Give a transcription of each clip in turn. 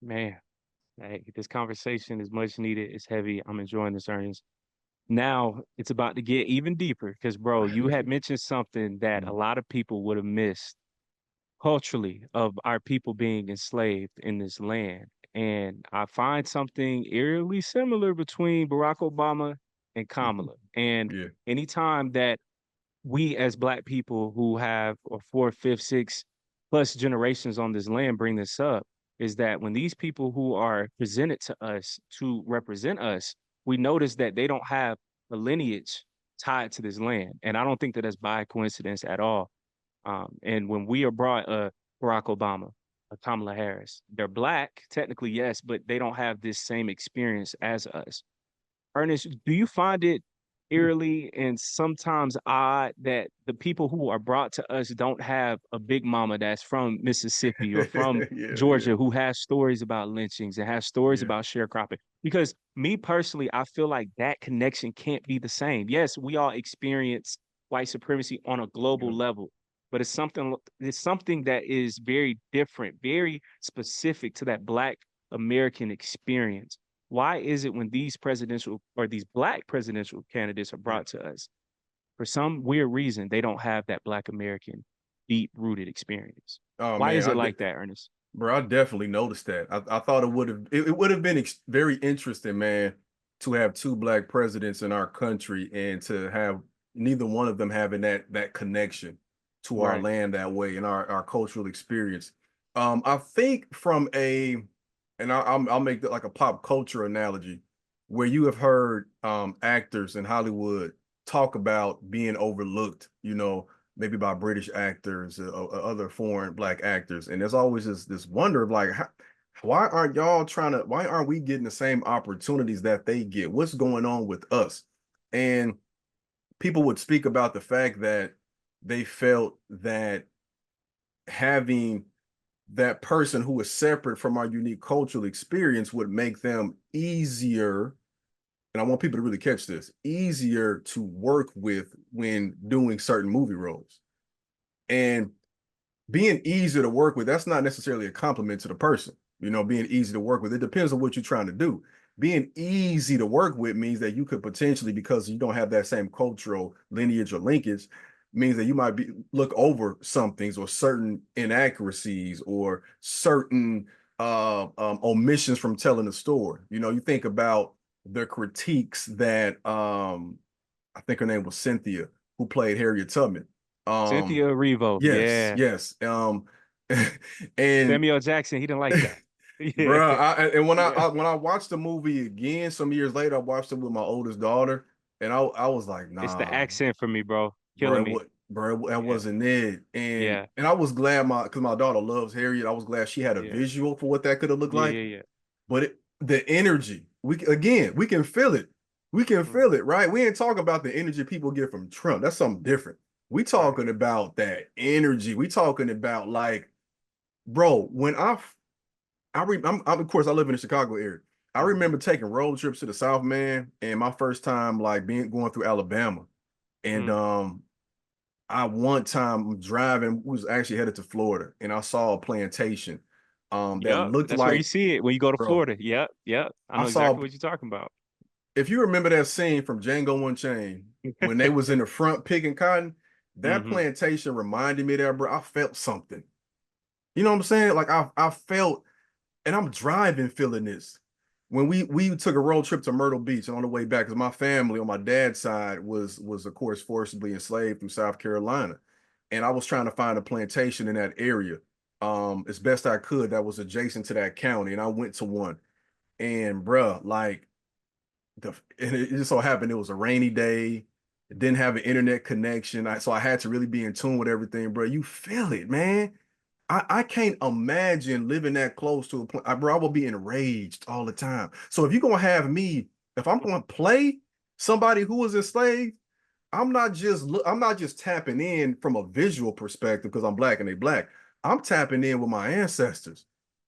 Man, hey, this conversation is much needed. It's heavy. I'm enjoying this, Ernest. Now it's about to get even deeper because, bro, you had mentioned something that a Mm, lot of people would have missed culturally of our people being enslaved in this land. And I find something eerily similar between Barack Obama and Kamala. And yeah. anytime that we as Black people who have or fourth, fifth, sixth plus generations on this land bring this up is that when these people who are presented to us to represent us, we notice that they don't have a lineage tied to this land. And I don't think that that's by coincidence at all. And when we are brought Barack Obama, a Kamala Harris, they're Black, technically, yes, but they don't have this same experience as us. Ernest, do you find it eerily and sometimes odd that the people who are brought to us don't have a big mama that's from Mississippi or from Yeah, yeah, Georgia who has stories about lynchings and has stories yeah, about sharecropping? Because me personally, I feel like that connection can't be the same. Yes, we all experience white supremacy on a global yeah. level, but it's something that is very different, very specific to that Black American experience. Why is it when these presidential or these Black presidential candidates are Yeah. brought to us, for some weird reason, they don't have that Black American deep rooted experience? Oh Why man, is it like that, Ernest? bro, I definitely noticed that. I thought it would have been very interesting, man, to have two Black presidents in our country and to have neither one of them having that connection to our Right. land that way and our cultural experience. I think from I'll make that like a pop culture analogy, where you have heard actors in Hollywood talk about being overlooked, maybe by British actors, other foreign Black actors, and there's always this wonder of like, why aren't we getting the same opportunities that they get? What's going on with us? And people would speak about the fact that they felt that having that person who is separate from our unique cultural experience would make them easier, and I want people to really catch this, easier to work with when doing certain movie roles. And being easy to work with, that's not necessarily a compliment to the person, being easy to work with. It depends on what you're trying to do. Being easy to work with means that you could potentially, because you don't have that same cultural lineage or linkage, means that you might be look over some things or certain inaccuracies or certain omissions from telling the story. You think about the critiques that I think her name was Cynthia, who played Harriet Tubman. Um, Cynthia Erivo, Yes, yeah. yes. And Samuel Jackson, he didn't like that. Yeah, bro, and when yeah. I watched the movie again some years later, I watched it with my oldest daughter, and I was like, It's the nah, accent for me, bro. bro, Killing me. that Yeah, wasn't it. And yeah, and I was glad because my daughter loves Harriet. I was glad she had a yeah, visual for what that could have looked yeah, like. yeah, yeah. But the energy, we can feel it. We can Mhm. feel it, right? We ain't talking about the energy people get from Trump. That's something different. We Right. talking about that energy. We talking about like, bro, when I'm of course I live in the Chicago area. I Mhm. remember taking road trips to the South, man, and my first time like being going through Alabama. And Mm. I one time driving, was actually headed to Florida, and I saw a plantation that Yep, looked that's where you like, see it when you go to bro, Florida. Yep, yep. I I know saw, exactly what you're talking about. if you remember that scene from Django Unchained when they was in the front picking cotton, that Hmm. plantation reminded me of that, bro. I felt something. You know what I'm saying? Like I felt, and I'm driving feeling this. When we took a road trip to Myrtle Beach, and on the way back, because my family on my dad's side was of course forcibly enslaved through South Carolina, and I was trying to find a plantation in that area, as best I could that was adjacent to that county, and I went to one, and bruh, like and it just so happened it was a rainy day, it didn't have an internet connection, so I had to really be in tune with everything, bro. You feel it, man. I can't imagine living that close to a point. Bro, I will be enraged all the time. So if you're gonna have me, if I'm gonna play somebody who was enslaved, I'm not just tapping in from a visual perspective because I'm Black and they Black. I'm tapping in with my ancestors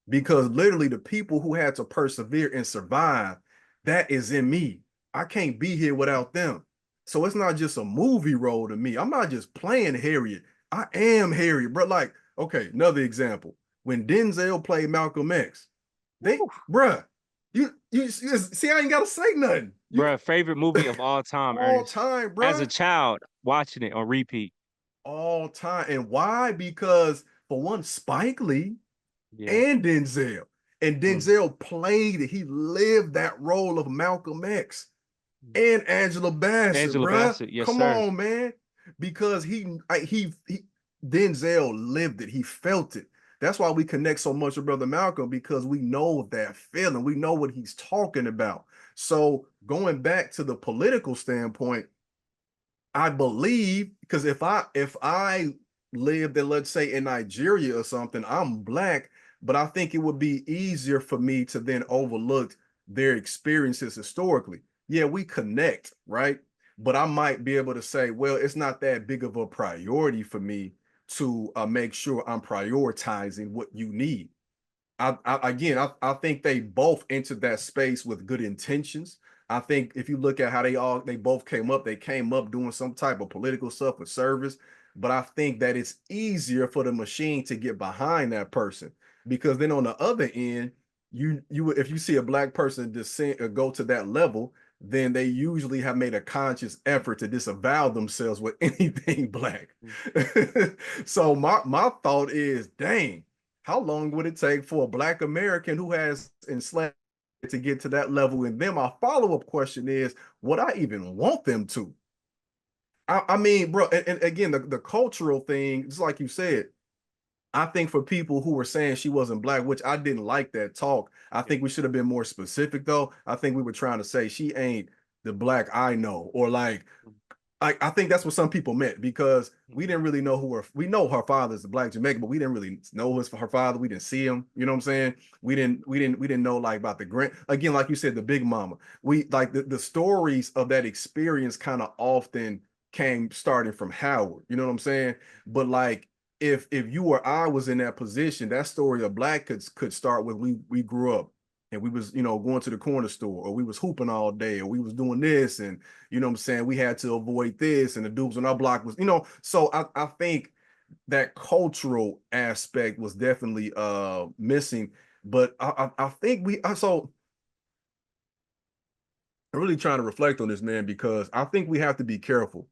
because literally the people who had to persevere and survive, that is in me. I can't be here without them. So it's not just a movie role to me. I'm not just playing Harriet. I am Harriet, bro. Like, okay, another example. When Denzel played Malcolm X, They, bruh, you see, I ain't gotta say nothing. You Bruh, favorite movie of all time, all Ernest. time, As a bruh, child, watching it on repeat. all time. And why? Because for one, Spike Lee Yeah. and Denzel. And Mm. Denzel played it. He lived that role of Malcolm X and Angela Bassett, Angela bruh. Bassett, yes, Come sir. on, man. Because he Denzel lived it. He felt it. That's why we connect so much with Brother Malcolm because we know that feeling. We know what he's talking about. So going back to the political standpoint, I believe because if I lived in, let's say, in Nigeria or something, I'm black, but I think it would be easier for me to then overlook their experiences historically. Yeah, we connect, right? But I might be able to say, well, it's not that big of a priority for me to make sure I'm prioritizing what you need. I think they both entered that space with good intentions. I think if you look at how they both they came up doing some type of political stuff or service. But I think that it's easier for the machine to get behind that person because then on the other end, you if you see a black person descend or go to that level, then they usually have made a conscious effort to disavow themselves with anything black. Mm. So my thought is, dang, how long would it take for a black American who has enslaved to get to that level? And then my follow-up question is, would I even want them to? I mean, bro, and again, the cultural thing, just like you said, I think for people who were saying she wasn't black, which I didn't like that talk, I Yeah. think we should have been more specific though. I think we were trying to say she ain't the black I know, or like Mm. I think that's what some people meant because we Mhm. didn't really know we know her father's the black Jamaican, but we didn't really know her father. We didn't see him. You know what I'm saying? We didn't know like about the grand again, like you said, the big mama. We like the stories of that experience kind of often came starting from Howard. You know what I'm saying? But like if you or I was in that position, that story of black could start with we grew up and we was going to the corner store, or we was hooping all day, or we was doing this, and you know what I'm saying, we had to avoid this, and the dudes on our block was, so I think that cultural aspect was definitely missing. But I think so I'm really trying to reflect on this, man, because I think we have to be careful.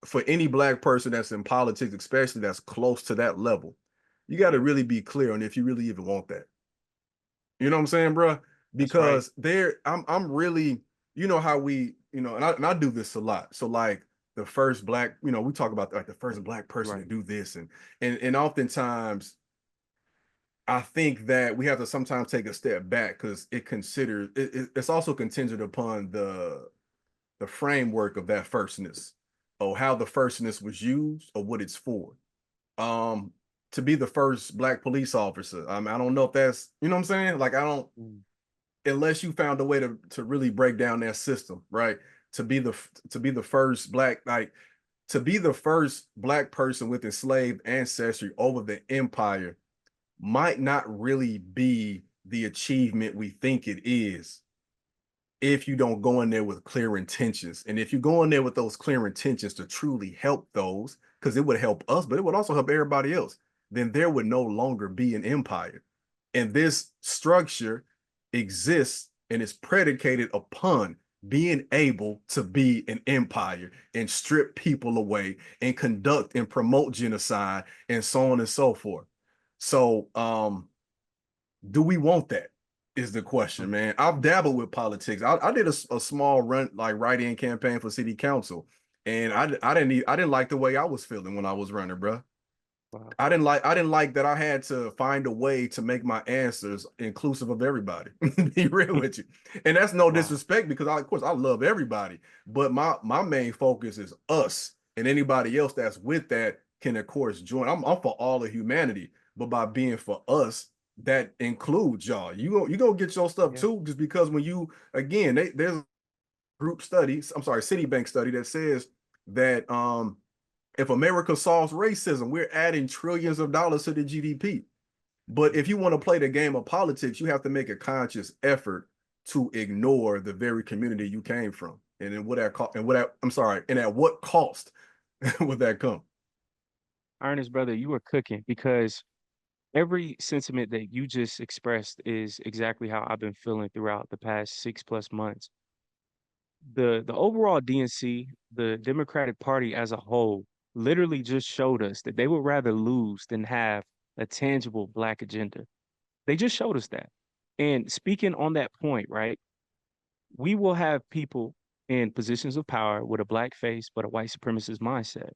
For any black person that's in politics, especially that's close to that level, you got to Yeah, really be clear on if you really even want that. You know what I'm saying, bro? that's right. Because I'm really, how we, and I do this a lot. So like the first black, we talk about like the first black person to Right. do this, and oftentimes I think that we have to sometimes take a step back because it's also contingent upon the framework of that firstness, or how the firstness was used, or what it's for. Um, to be the first black police officer, I mean, I don't know if that's, what I'm saying, like I don't, Mm. unless you found a way to really break down that system, right? To be the to be the first black, like to be the first black person with enslaved ancestry over the empire might not really be the achievement we think it is if you don't go in there with clear intentions. And if you go in there with those clear intentions to truly help those, because it would help us, but it would also help everybody else, then there would no longer be an empire. And this structure exists and is predicated upon being able to be an empire and strip people away and conduct and promote genocide and so on and so forth. So do we want that is the question, Mm. man. I've dabbled with politics. I did a small run, like write-in campaign for city council, and I didn't like the way I was feeling when I was running, bro. Wow. I didn't like that I had to find a way to make my answers inclusive of everybody. Be real with you. And that's no Wow. disrespect because of course I love everybody, but my main focus is us, and anybody else that's with that can of course join. I'm for all of humanity, but by being for us, that includes y'all. You go get your stuff Yeah. too, just because when you again, there's a group study, I'm sorry, Citibank study that says that if America solves racism, we're adding trillions of dollars to the GDP. But Mm. if you want to play the game of politics, you have to make a conscious effort to ignore the very community you came from. And then I'm sorry, and at what cost would that come? Ernest, brother, you were cooking because every sentiment that you just expressed is exactly how I've been feeling throughout the past 6+ months. The overall DNC, the Democratic Party as a whole, literally just showed us that they would rather lose than have a tangible black agenda. They just showed us that. And speaking on that point, right, we will have people in positions of power with a black face but a white supremacist mindset.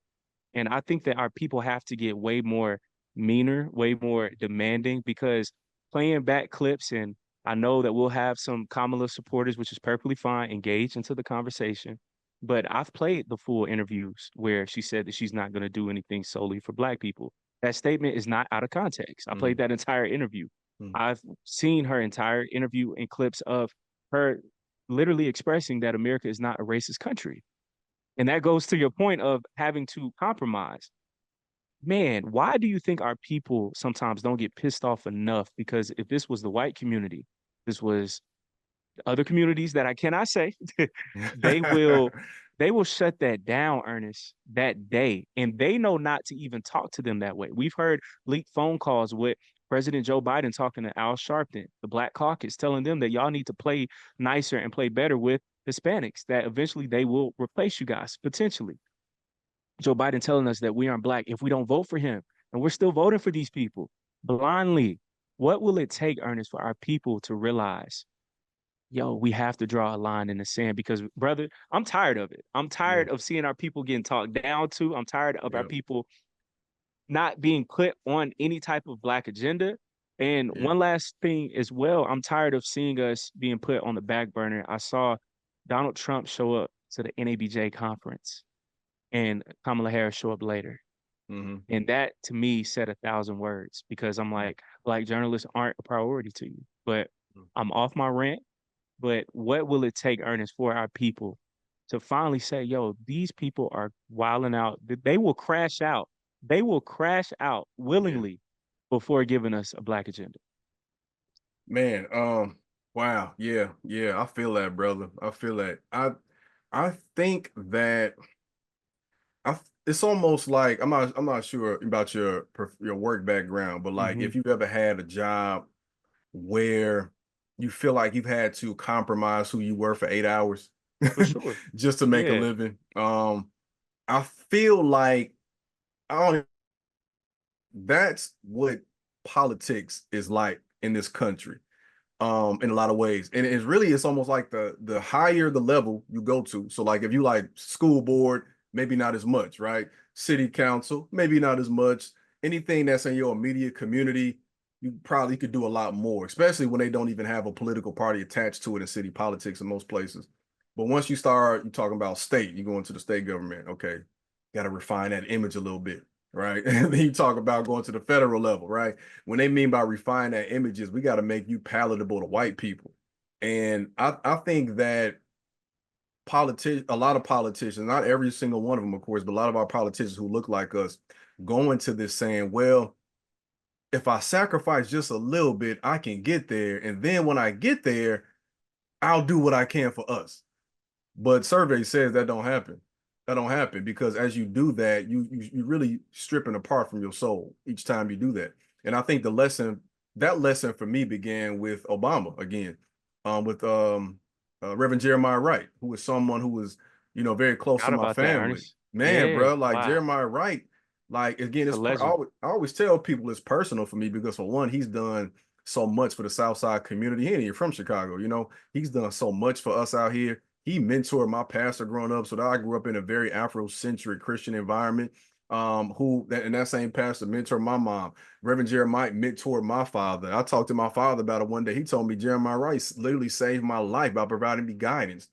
And I think that our people have to get way more meaner, way more demanding because playing back clips, and I know that we'll have some Kamala supporters, which is perfectly fine, engage into the conversation. But I've played the full interviews where she said that she's not going to do anything solely for black people. That statement is not out of context. I played Mm, that entire interview. mm, I've seen her entire interview in clips of her literally expressing that America is not a racist country. And that goes to your point of having to compromise. Man, why do you think our people sometimes don't get pissed off enough? Because if this was the white community, this was other communities that I cannot say, they will they will shut that down, Ernest, that day. And they know not to even talk to them that way. We've heard leaked phone calls with President Joe Biden talking to Al Sharpton, the Black Caucus, telling them that y'all need to play nicer and play better with Hispanics, that eventually they will replace you guys, potentially. Joe Biden telling us that we aren't black if we don't vote for him. And we're still voting for these people blindly. What will it take, Ernest, for our people to realize, yo, we have to draw a line in the sand? Because, brother, I'm tired of it. I'm yeah, tired of seeing our people getting talked down to. I'm tired of our yeah, people not being put on any type of black agenda. And yeah. one last thing as well, I'm tired of seeing us being put on the back burner. I saw Donald Trump show up to the NABJ conference and Kamala Harris show up later. Mm-hmm. And that to me said 1,000 words because I'm like, black journalists aren't a priority to you. But I'm off my rant. But what will it take, Ernest, for our people to finally say, yo, these people are wilding out. They will crash out. They will crash out Yeah. willingly before giving us a black agenda. Man, wow, yeah, yeah, I feel that, brother. I feel that. I think that it's almost like I'm not sure about your work background, but like Hmm. if you've ever had a job where you feel like you've had to compromise who you were for 8 hours For sure. just to make a Yeah. living. I feel like I don't that's what politics is like in this country, in a lot of ways. And it's almost like the higher the level you go to. So like if you like school board, maybe not as much, right? City council, maybe not as much. Anything that's in your immediate community, you probably could do a lot more, especially when they don't even have a political party attached to it in city politics in most places. But once you talking about state, you go into the state government, okay, got to refine that image a little bit, right? And then you talk about going to the federal level, right? When they mean by refine that images, we got to make you palatable to white people. And I think that a lot of politicians, not every single one of them, of course, but a lot of our politicians who look like us go into this saying, well, if I sacrifice just a little bit, I can get there. And then when I get there, I'll do what I can for us. But survey says that don't happen. That don't happen because as you do that, you really stripping apart from your soul each time you do that. And I think that lesson for me began with Obama again, with Reverend Jeremiah Wright, who was someone who was very close to Forgot my about that, family. Ernest. Man, Yeah. bro, like Wow. Jeremiah Wright, like again, It's a legend. I always tell people it's personal for me because for one, he's done so much for the South Side community. He ain't even from Chicago, he's done so much for us out here. He mentored my pastor growing up, so that I grew up in a very Afrocentric Christian environment. And that same pastor mentored my mom. Reverend Jeremiah mentored my father. I talked to my father about it one day. He told me Jeremiah Rice literally saved my life by providing me guidance.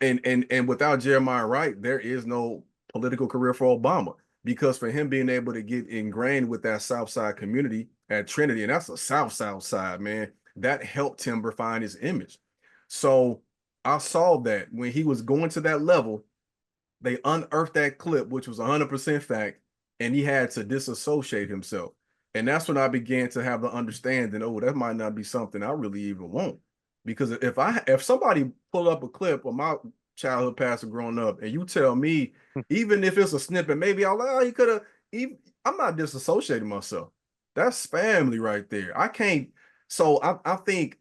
And without Jeremiah Wright, there is no political career for Obama because for him being able to get ingrained with that South Side community at Trinity, and that's a South Side, man, that helped him refine his image. So I saw that when he was going to that level, they unearthed that clip, which was 100% fact, and he had to disassociate himself. And that's when I began to have the understanding, oh, that might not be something I really even want. Because if somebody pull up a clip of my childhood pastor growing up, and you tell me, even if it's a snippet, maybe I'll like, oh, he could have. I'm not disassociating myself. That's family right there. I can't. So I think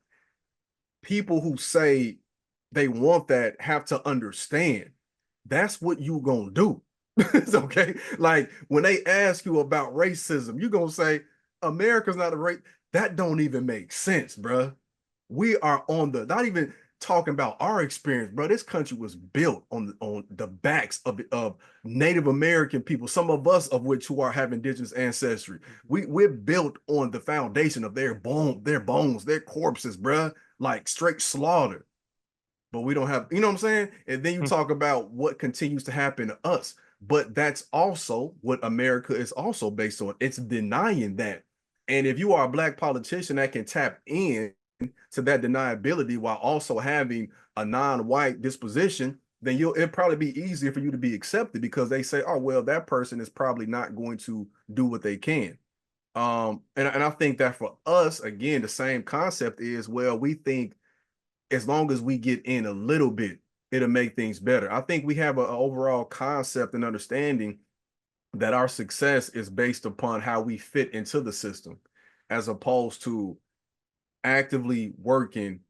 people who say they want that have to understand that's what you gonna do. It's okay. Like when they ask you about racism, you gonna say America's not a race. That don't even make sense, bruh. We are on the not even talking about our experience, bro. This country was built on the backs of Native American people, some of us of which who are have indigenous ancestry. Mhm. We're built on the foundation of their bones, their corpses, bruh, like straight slaughter. But we don't have, you know what I'm saying? And then you Hmm. talk about what continues to happen to us. But that's also what America is also based on. It's denying that. And if you are a black politician that can tap in to that deniability while also having a non-white disposition, then it'll probably be easier for you to be accepted because they say, oh, well, that person is probably not going to do what they can. And I think that for us, again, the same concept is, well, we think as long as we get in a little bit, it'll make things better. I think we have an overall concept and understanding that our success is based upon how we fit into the system, as opposed to actively working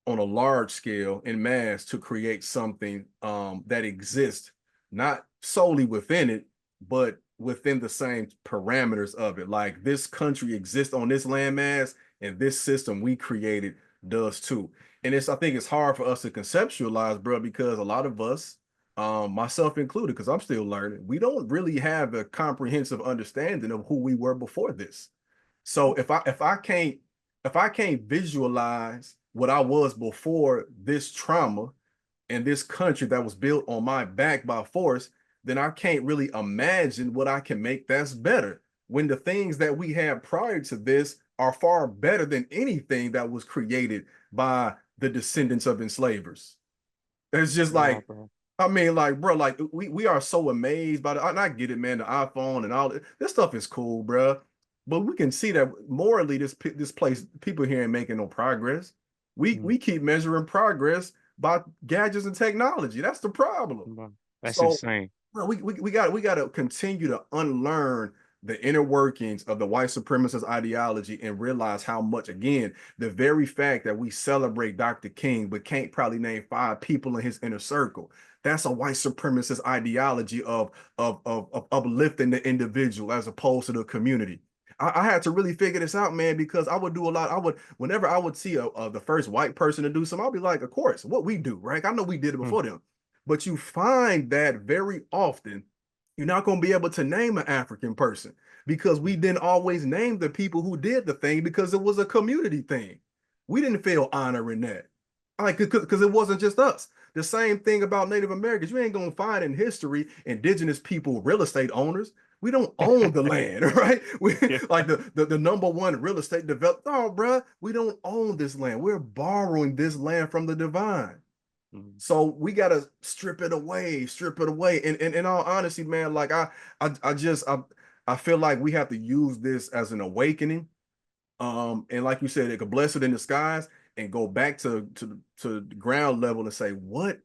on a large scale in mass to create something that exists not solely within it, but within the same parameters of it. Like this country exists on this landmass, and this system we created does too. And I think it's hard for us to conceptualize, bro, because a lot of us, myself included, because I'm still learning, we don't really have a comprehensive understanding of who we were before this. So if I can't visualize what I was before this trauma in this country that was built on my back by force, then I can't really imagine what I can make that's better. When the things that we had prior to this are far better than anything that was created by the descendants of enslavers. It's just Wow, like, bro. I mean, like, bro, like we are so amazed by and I get it, man. The iPhone and all this stuff is cool, bro. But we can see that morally, this place, people here ain't making no progress. Mm. We keep measuring progress by gadgets and technology. That's the problem. Wow. That's So, insane. bro, we got to continue to unlearn the inner workings of the white supremacist ideology and realize how much, again, the very fact that we celebrate Dr. King but can't probably name 5 people in his inner circle. That's a white supremacist ideology of uplifting the individual as opposed to the community. I had to really figure this out, man, because I would do a lot. I would, whenever I would see the first white person to do something, I'll be like, of course, what we do, right? I know we did it Mm. before them. But you find that very often, you're not going to be able to name an African person because we Mm. didn't always name the people who did the thing because it was a community thing. We didn't feel honor in that. Like, because it wasn't just us. The same thing about Native Americans. You ain't gonna find in history indigenous people, real estate owners. We don't own the land, right? We Yeah. like the number one real estate developer. Oh, bro, we don't own this land. We're borrowing this land from the divine. Mm. So we gotta strip it away, strip it away. And in all honesty, man, like I just I feel like we have to use this as an awakening. And like you said, it could bless it in disguise and go back to the ground level and say, what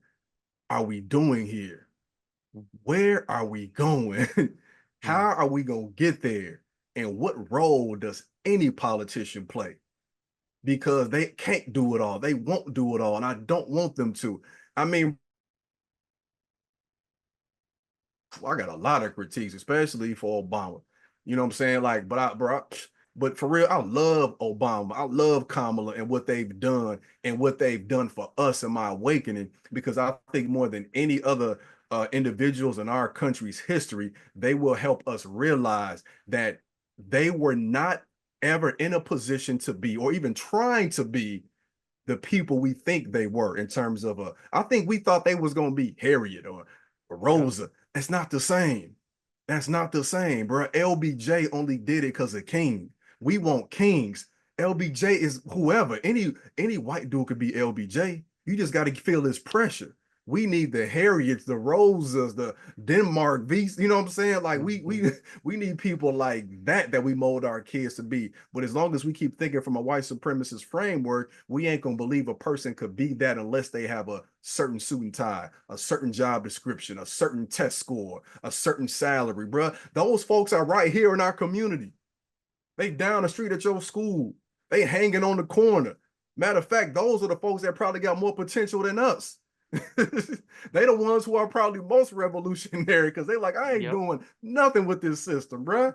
are we doing here? Mhm. Where are we going? How Mm. are we gonna get there? And what role does any politician play? Because they can't do it all. They won't do it all. And I don't want them to. I mean, I got a lot of critiques, especially for Obama. You know what I'm saying? Like, but for real, I love Obama. I love Kamala and what they've done and what they've done for us in my awakening. Because I think more than any other individuals in our country's history, they will help us realize that they were not ever in a position to be, or even trying to be, the people we think they were in terms of I think we thought they was gonna be Harriet or Yep. Rosa. That's not the same. That's not the same, bro. LBJ only did it because of King. We want kings. LBJ is whoever. Any white dude could be LBJ. You just got to feel this pressure. We need the Harriets, the Rosas, the Denmark V's. You know what I'm saying? Like we Mhm. we we need people like that we mold our kids to be. But as long as we keep thinking from a white supremacist framework, we ain't gonna believe a person could be that unless they have a certain suit and tie, a certain job description, a certain test score, a certain salary, bro. Those folks are right here in our community. They down the street at your school. They hanging on the corner. Matter of fact, those are the folks that probably got more potential than us. They the ones who are probably most revolutionary because they like, I ain't Yep. doing nothing with this system, bruh.